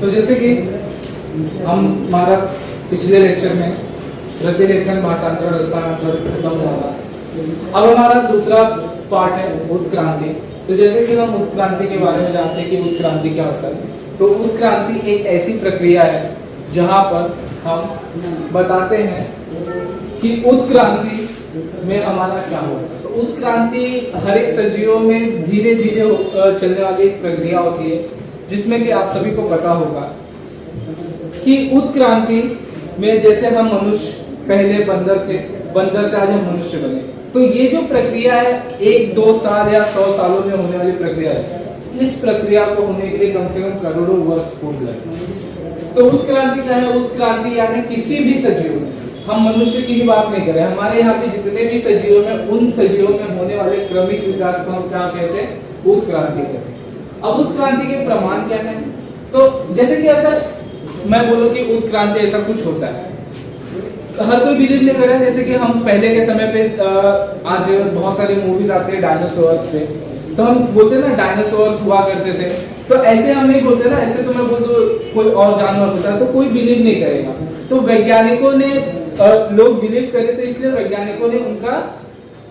तो जैसे कि हमारा पिछले लेक्चर में प्रतिलेखन, भाषांतर, हस्तांतरण खत्म हुआ था। अब हमारा दूसरा पार्ट है उत्क्रांति। तो जैसे कि हम उत्क्रांति के बारे में जानते हैं कि उत्क्रांति क्या होता है। तो उत्क्रांति एक ऐसी प्रक्रिया है जहां पर हम बताते हैं कि उत्क्रांति में हमारा क्या होगा। तो उत्क्रांति हर एक सजीवों में धीरे धीरे चलने वाली एक प्रक्रिया होती है, जिसमें कि आप सभी को पता होगा कि उत्क्रांति में जैसे हम मनुष्य पहले बंदर थे, बंदर से आज हम मनुष्य बने। तो ये जो प्रक्रिया है 1-2 साल या 100 सालों में होने वाली प्रक्रिया है। इस प्रक्रिया को होने के लिए कम से कम करोड़ों वर्ष पूर्व लगे। तो उत्क्रांति क्या है? उत्क्रांति यानी किसी भी सजीव में, हम मनुष्य की ही बात नहीं करें, हमारे यहाँ पे जितने भी सजीवों में, उन सजीवों में होने वाले क्रमिक विकास को हम क्या कहते हैं? उत्क्रांति कहते हैं। अब उत्क्रांति के प्रमाण क्या है? तो जैसे कि अगर मैं बोलूं कि उत्क्रांति ऐसा कुछ होता है, हर कोई बिलीव नहीं कर रहा है। जैसे कि हम पहले के समय पे आज बहुत सारी मूवीज आती है डायनासोर्स पे, तो हम बोलते हैं ना डायनासोर्स हुआ करते थे। तो ऐसे हम नहीं बोलते ना, ऐसे तो मैं बोल दूं कोई और जानवर होता है तो कोई बिलीव नहीं करेगा। तो वैज्ञानिकों ने लोग बिलीव करे, तो इसलिए वैज्ञानिकों ने उनका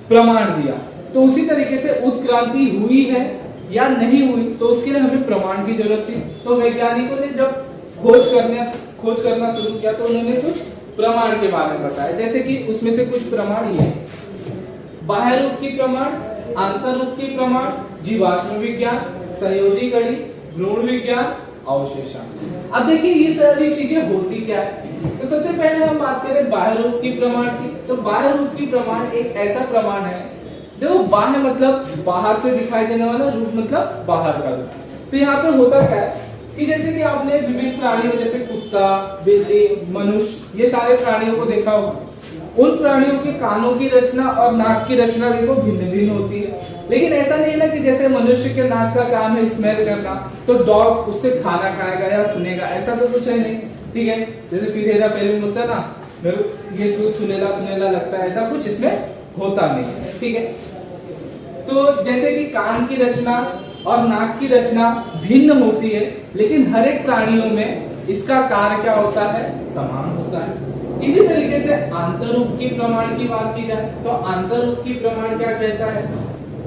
प्रमाण दिया। तो उसी तरीके से उत्क्रांति हुई है या नहीं हुई, तो उसके लिए हमें प्रमाण की जरूरत थी। तो वैज्ञानिकों ने जब खोज करना शुरू किया, तो उन्होंने कुछ प्रमाण के बारे में बताया। जैसे कि उसमें से कुछ प्रमाण ये है: बाह्य रूप की प्रमाण, आंतर रूप की प्रमाण, जीवाश्म विज्ञान, संयोजी कड़ी, भ्रूण विज्ञान, अवशेषण। अब देखिए ये सारी चीजें होती क्या है। तो सबसे पहले हम बात करें बाह्य रूप की प्रमाण की। तो बाह्य रूप की प्रमाण एक ऐसा प्रमाण है, देखो बाह्य मतलब बाहर से दिखाई देने वाला, रूप मतलब बाहर का रूप। तो यहाँ पे होता क्या है कि जैसे कि आपने विभिन्न प्राणियों जैसे कुत्ता, बिल्ली, मनुष्य, ये सारे प्राणियों को देखा होगा। उन प्राणियों के कानों की रचना और नाक की रचना देखो भिन्न भिन्न होती है। लेकिन ऐसा नहीं है ना कि जैसे मनुष्य के नाक का काम है स्मेल करना, तो डॉग उससे खाना खाएगा या सुनेगा, ऐसा तो कुछ है नहीं। ठीक है, जैसे फिर हेरा फेरी होता है ना, ये तो सुनेला सुनेला लगता है, ऐसा कुछ इसमें होता नहीं है। ठीक है, तो जैसे कि कान की रचना और नाक की रचना भिन्न होती है, लेकिन हर एक प्राणियों में इसका कार्य क्या होता है? समान होता है। इसी तरीके से आंतर रूप की प्रमाण की बात की जाए, तो आंतर रूप की प्रमाण क्या कहता है?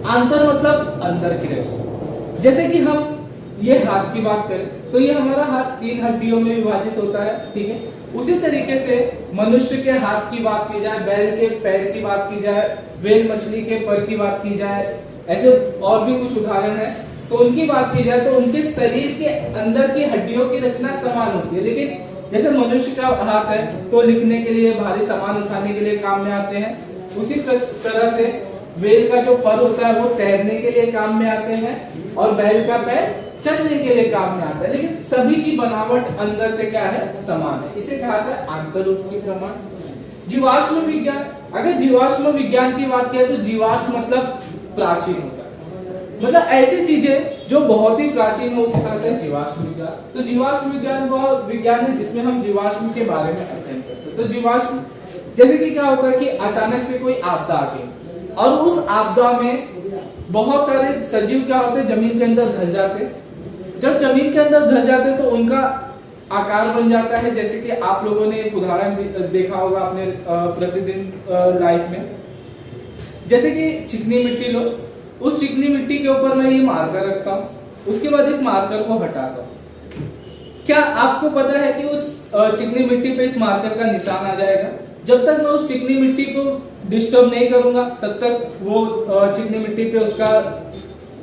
आंतर मतलब अंदर की रचना। जैसे कि हम ये हाथ की बात करें, तो ये हमारा हाथ 3 हड्डियों में विभाजित होता है। ठीक है, उसी तरीके से मनुष्य के हाथ की बात की जाए, बैल के पैर की बात की जाए, व्हेल मछली के पर की बात की जाए, ऐसे और भी कुछ उदाहरण है, तो उनकी बात की जाए तो उनके शरीर के अंदर की हड्डियों की रचना समान होती है। लेकिन जैसे मनुष्य का हाथ है तो लिखने के लिए, भारी सामान उठाने के लिए काम में आते हैं, उसी तरह से व्हेल का जो पर होता है वो तैरने के लिए काम में आते हैं, और बैल का पैर चलने के लिए काम में आता है। लेकिन सभी की बनावट अंदर से क्या है? समान है। इसे कहा जाता है आंतर रूप की प्रमाण। जीवाश्म विज्ञान, अगर जीवाश्म विज्ञान की बात करें तो जीवाश्म मतलब प्राचीन होता है, मतलब ऐसी चीजें जो बहुत ही प्राचीन हो, उसे कहते हैं जीवाश्म विज्ञान। तो जीवाश्म विज्ञान वह विज्ञान है जिसमें हम जीवाश्म के बारे में अध्ययन करते हैं। तो जीवाश्म जैसे कि क्या होता है कि अचानक से कोई आपदा आ गई, और उस आपदा में बहुत सारे सजीव क्या होते हैं? जमीन के अंदर धस जाते। जब जमीन के अंदर धस जाते तो उनका आकार बन जाता है। जैसे कि आप लोगों ने एक उदाहरण देखा होगा अपने प्रतिदिन लाइफ में, जैसे कि चिकनी मिट्टी लो, उस चिकनी मिट्टी के ऊपर मैं ये मार्कर रखता हूँ, उसके बाद इस मार्कर को हटाता हूँ। क्या आपको पता है कि उस चिकनी मिट्टी पे इस मार्कर का निशान आ जाएगा? जब तक मैं उस चिकनी मिट्टी को डिस्टर्ब नहीं करूंगा, तब तक वो चिकनी मिट्टी पे उसका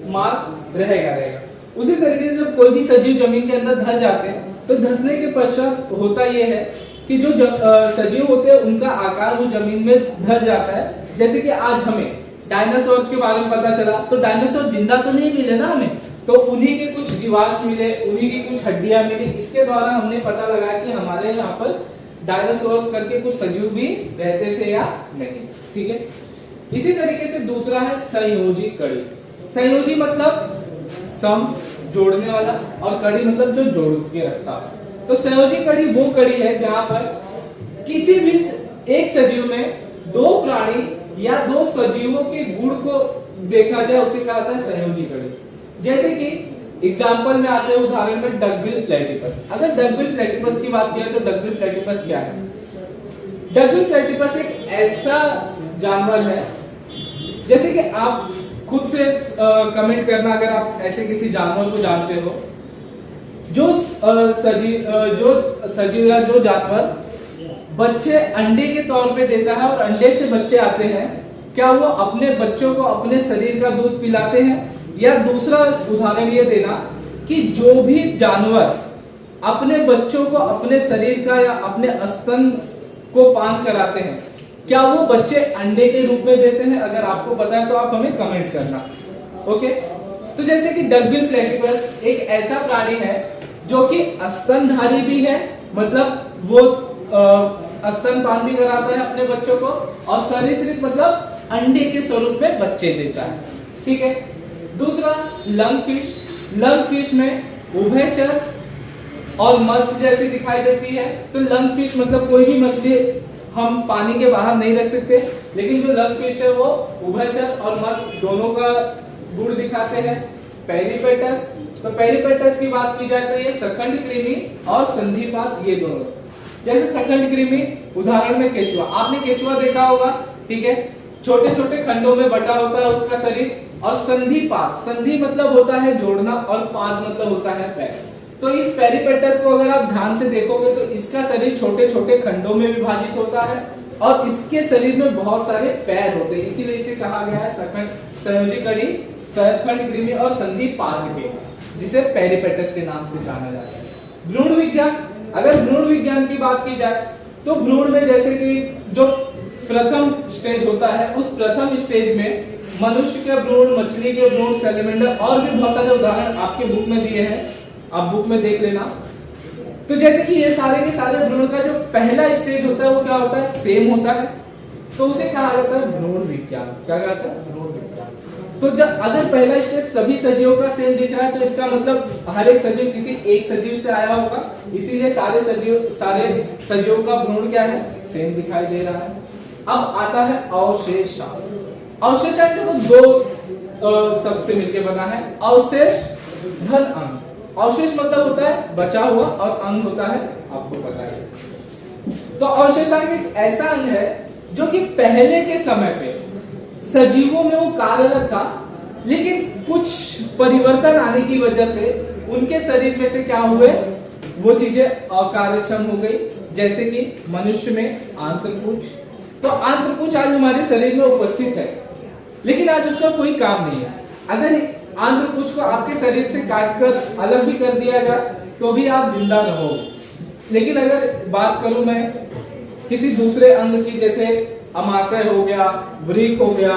मार्क रहेगा। उसी तरीके से जब कोई भी सजीव जमीन के अंदर धस जाते हैं, तो धसने के पश्चात होता यह है कि जो सजीव होते हैं उनका आकार वो जमीन में धस जाता है। जैसे कि आज हमें डायनासोर्स के बारे में पता चला, तो डायनासोर जिंदा तो नहीं मिले ना हमें, तो उन्हीं के कुछ जीवाश्म मिले, उन्हीं की कुछ हड्डियां मिली। इसके द्वारा हमने पता लगाया कि हमारे यहाँ पर डायनासोर्स करके कुछ सजीव भी रहते थे या नहीं। ठीक है, इसी तरीके से दूसरा है संयोजी कड़ी। संयोजी मतलब सम, जोड़ने वाला, और कड़ी मतलब जो जोड़ के रखता है। तो संयोजी कड़ी वो कड़ी है जहां पर किसी भी एक सजीव में 2 प्राणी या 2 सजीवों के गुण को देखा जाए, उसे कहा जाता है संयोजी कड़ी। जैसे कि एग्जाम्पल में आते हैं उदाहरण में डकबिल प्लेटिपस। अगर डकबिल प्लेटिपस की बात किया तो डकबिल प्लेटिपस क्या है? डकबिल प्लेटिपस एक ऐसा जानवर है, जैसे कि आप खुद से कमेंट करना अगर आप ऐसे किसी जानवर को जानते हो जो सजीवा जो जानवर बच्चे अंडे के तौर पे देता है और अंडे से बच्चे आते हैं, क्या वो अपने बच्चों को अपने शरीर का दूध पिलाते हैं? या दूसरा उदाहरण ये देना कि जो भी जानवर अपने बच्चों को अपने शरीर का या अपने स्तन को पान कराते हैं, क्या वो बच्चे अंडे के रूप में देते हैं? अगर आपको पता है तो आप हमें कमेंट करना। ओके, तो जैसे कि डकबिल प्लेटिपस एक ऐसा प्राणी है जो कि स्तनधारी भी है, मतलब वो स्तनपान भी कराता है अपने बच्चों को, और सरीसृप मतलब अंडे के स्वरूप में बच्चे देता है। ठीक है। दूसरा लंगफिश। लंगफिश में उभयचर और मत्स्य जैसी दिखाई देती है। तो लंगफिश मतलब कोई भी मछली हम पानी के बाहर नहीं रख सकते, लेकिन जो लंगफिश है वो उभयचर और मत्स्य दोनों का गुण दिखाते हैं। पेरिपेटस। तो पेरिपेटस की बात की जाए तो ये सखंड कृमि और संधिपात, ये दोनों। जैसे सखंड कृमि उदाहरण में केचुआ, आपने केचुआ देखा होगा, ठीक है, छोटे छोटे खंडों में बटा होता है उसका शरीर। और संधिपात, संधि मतलब होता है जोड़ना और पाद मतलब होता है पैर। तो इस पेरिपेटस को अगर आप ध्यान से देखोगे तो इसका शरीर छोटे छोटे खंडों में विभाजित होता है और इसके शरीर में बहुत सारे पैर होते हैं, इसीलिए इसे कहा गया है सखंड संयोजी कड़ी, सखंड कृमि और संधिपाद के, जिसे पेरिपेटस के नाम से जाना जाता है। भ्रूण विज्ञान। अगर भ्रूण विज्ञान की बात की जाए तो भ्रूण में जैसे कि जो प्रथम स्टेज होता है, उस प्रथम स्टेज में मनुष्य के भ्रूण, मछली के भ्रूण, सैलेमेंडर और भी बहुत सारे उदाहरण आपके बुक में दिए हैं, आप बुक में देख लेना। तो जैसे कि ये सारे के सारे भ्रूण का जो पहला स्टेज होता है वो क्या होता है? सेम होता है, तो उसे कहा जाता है भ्रूण विज्ञान। क्या कहता है? भ्रूण विज्ञान। तो जब अगर पहला स्टेज सभी सजीवों का सेम दिख रहा है तो इसका मतलब हर एक सजीव किसी एक सजीव से आया होगा, इसीलिए सारे सजीवों का भ्रूण क्या है? सेम दिखाई दे रहा है। अब आता है अवशेषांग। अवशेषांग तो दो शब्द से मिलकर बना है, अवशेष धन अंग। अवशेष मतलब होता है बचा हुआ और अंग होता है आपको पता है। तो अवशेषांग एक ऐसा अंग है जो कि पहले के समय पे सजीवों में वो कार्यरत था, लेकिन कुछ परिवर्तन आने की वजह से उनके शरीर में से क्या हुए, वो चीजें अकार्यक्षम हो गई। जैसे कि मनुष्य में आंत्रपुच्छ, तो आंत्रपुच्छ आज हमारे शरीर में उपस्थित है, लेकिन आज उसका कोई काम नहीं है। अगर आंत्रपुच्छ को आपके शरीर से काटकर अलग भी कर दिया जाए तो भी आप जिंदा रहोगे। लेकिन अगर बात करूं मैं किसी दूसरे अंग की, जैसे अमाशय हो गया, वृक्क हो गया,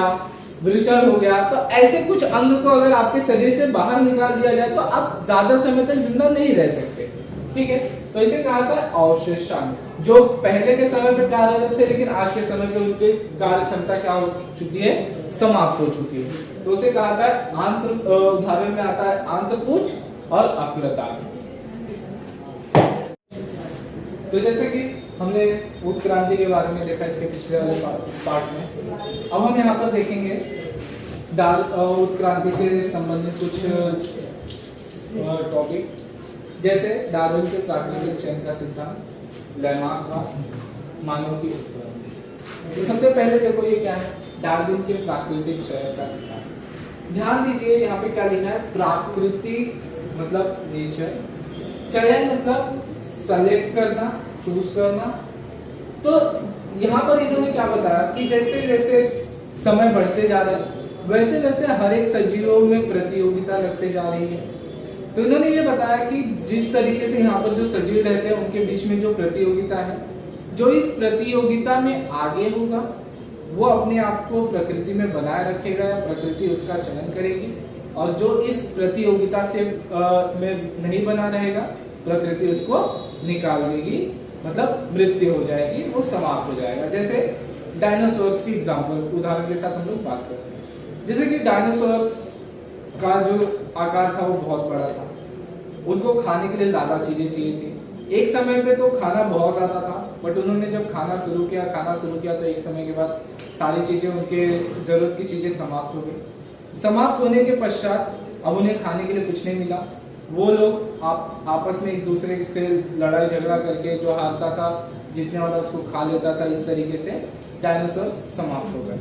वृषण हो गया, तो ऐसे कुछ अंग को अगर आपके शरीर से बाहर निकाल दिया जाए तो आप ज्यादा समय तक जिंदा नहीं रह सकते। ठीक है, तो इसे कहा था अवशेषांग, जो पहले के समय पे कार्यरत थे लेकिन आज के समय पे उनकी कार्य क्षमता क्या हो चुकी है? समाप्त हो चुकी है। तो उसे कहा था आंत्र, उदाहरण में आता है आंत्रपुच्छ और अक्लतांग। तो जैसे कि हमने उत्क्रांति के बारे में देखा इसके पिछले वाले पार्ट में, अब हम यहाँ पर देखेंगे उत्क्रांति से संबंधित कुछ टॉपिक, जैसे डार्विन के प्राकृतिक चयन का सिद्धांत, लैमार्क का मानव की उत्क्रांति। तो सबसे पहले देखो ये क्या है? डार्विन के प्राकृतिक चयन का सिद्धांत। ध्यान दीजिए यहाँ पे क्या लिखा है? प्राकृतिक मतलब नेचर, चयन मतलब सेलेक्ट करना, चूज करना। तो यहाँ पर इन्होंने क्या बताया कि जैसे जैसे समय बढ़ते जा रहा है वैसे वैसे हर एक सजीवों में प्रतियोगिता लगते जा रही है। तो इन्होंने ये बताया कि जिस तरीके से यहाँ पर जो सजीव रहते हैं उनके बीच में जो प्रतियोगिता है, जो इस प्रतियोगिता में आगे होगा वो अपने आप को प्रकृति में बनाए रखेगा या प्रकृति उसका चयन करेगी, और जो इस प्रतियोगिता से में नहीं बना रहेगा प्रकृति उसको निकाल देगी, मतलब मृत्यु हो जाएगी, वो समाप्त हो जाएगा। जैसे डायनासोर्स की एग्जांपल्स उदाहरण के साथ हम लोग बात करते हैं। जैसे कि डायनासोर्स का जो आकार था वो बहुत बड़ा था, उनको खाने के लिए ज्यादा चीजें चाहिए थी। एक समय पे तो खाना बहुत ज्यादा था, बट उन्होंने जब खाना शुरू किया तो एक समय के बाद सारी चीजें, उनके जरूरत की चीजें समाप्त हो गई। समाप्त होने के पश्चात अब उन्हें खाने के लिए कुछ नहीं मिला, वो लोग आपस में एक दूसरे से लड़ाई झगड़ा करके जो हारता था, जीतने वाला उसको खा लेता था। इस तरीके से डायनासोर समाप्त हो गए।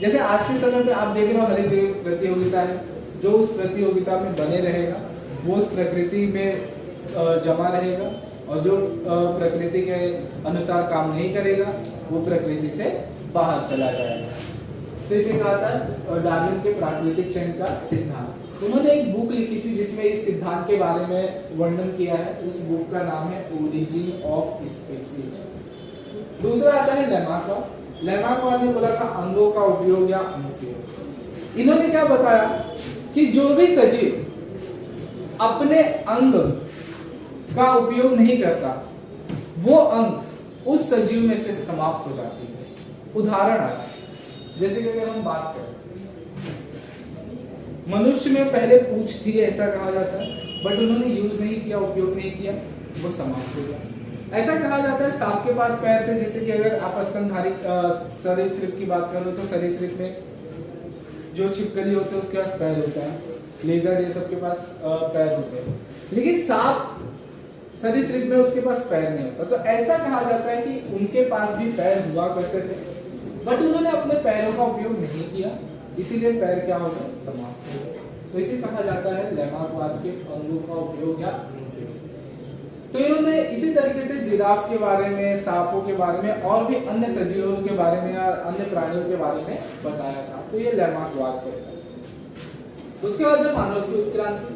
जैसे आज के समय पे आप देख रहे हो हर एक जगह प्रतियोगिता है, जो उस प्रतियोगिता में बने रहेगा वो उस प्रकृति में जमा रहेगा, और जो प्रकृति के अनुसार काम नहीं करेगा वो प्रकृति से बाहर चला जाएगा। तो इसे कहा था डार्विन के प्राकृतिक चयन का सिद्धांत। उन्होंने एक बुक लिखी थी जिसमें इस सिद्धांत के बारे में वर्णन किया है। उस बुक का नाम है ओरिजिन ऑफ स्पीसीज। दूसरा आता है लेमार्क। लेमार्क ने बोला था अंगों का उपयोग या अनुप्रयोग। इन्होंने क्या बताया कि जो भी सजीव अपने अंग का उपयोग नहीं करता वो अंग उस सजीव में से समाप्त हो जाती है। उदाहरण आया, जैसे कि अगर हम बात करें, मनुष्य में पहले पूंछ थी ऐसा कहा जाता है, बट उन्होंने यूज नहीं किया, उपयोग नहीं किया, वो समाप्त हो गया। ऐसा कहा जाता है सांप के पास पैर थे। जैसे कि अगर आप स्तनधारी सरीसृप की बात करो तो सरीसृप में जो छिपकली होते हैं उसके पास पैर होता है, लेजर्ड ये सबके पास पैर होते हैं, लेकिन सांप सरीसृप में उसके पास पैर नहीं होता। तो ऐसा कहा जाता है कि उनके पास भी पैर हुआ करते थे, बट उन्होंने अपने पैरों का उपयोग नहीं किया, इसीलिए पैर क्या हो गए, समाप्त हो गए। तो इसे कहा जाता है लेमार्कवाद के अंगों का उपयोग या अनुप्रयोग। तो इन्होंने इसी तरीके से जिराफ के बारे में, सांपों के बारे में और भी अन्य सजीवों के बारे में या अन्य प्राणियों के बारे में बताया था। तो ये लेमार्कवाद कहता है। उसके बाद है मानव की उत्क्रांति।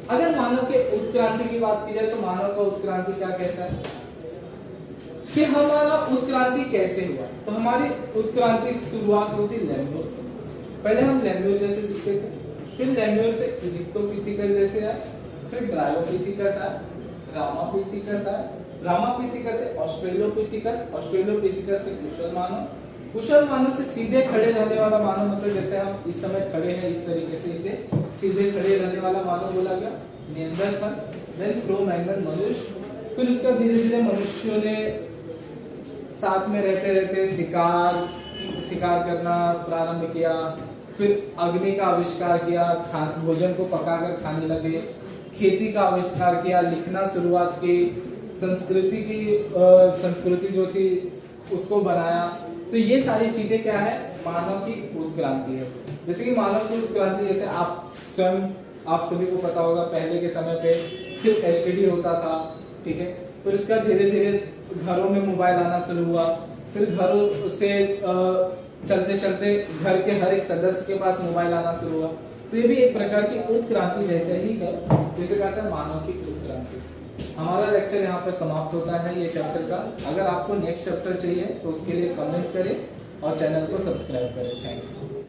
अगर मानव के उत्क्रांति की बात की जाए तो मानव का उत्क्रांति क्या कहता है कि हमारा उत्क्रांति कैसे हुआ। तो हमारी उत्क्रांति शुरुआत होती लेम्यूर से। पहले हम लेम्यूर जैसे दिखते थे, फिर लेम्यूर से इजिप्टोपिथिकस जैसे आए, फिर ड्रायोपिथिकस आए, रामापिथिकस आए, रामापिथिकस से ऑस्ट्रेलोपिथिकस, ऑस्ट्रेलोपिथिकस से कुशल मानव, कुशल मानव से सीधे खड़े रहने वाला मानव, मतलब जैसे हम इस समय खड़े हैं इस तरीके से इसे सीधे खड़े रहने वाला मानव बोला गया, निएंडरथल, देन क्रो-मैग्नन मनुष्य। फिर उसका धीरे धीरे मनुष्यों ने साथ में रहते रहते शिकार करना प्रारंभ किया, फिर अग्नि का आविष्कार किया, भोजन को पकाकर खाने लगे, खेती का आविष्कार किया, लिखना शुरुआत की, संस्कृति जो थी उसको बनाया। तो ये सारी चीजें क्या है, मानव की उत्क्रांति है। जैसे कि मानव की उत्क्रांति, जैसे आप सभी को पता होगा पहले के समय पे सिर्फ एसटीडी होता था, ठीक है। फिर उसका धीरे धीरे घरों में मोबाइल आना शुरू हुआ, फिर घरों से चलते चलते घर के हर एक सदस्य के पास मोबाइल आना शुरू हुआ। तो ये भी एक प्रकार की उत्क्रांति जैसे ही है, जिसे कहते हैं मानव की उत्क्रांति। हमारा लेक्चर यहाँ पर समाप्त होता है ये चैप्टर का। अगर आपको नेक्स्ट चैप्टर चाहिए तो उसके लिए कमेंट करें और चैनल को सब्सक्राइब करें। थैंक्स।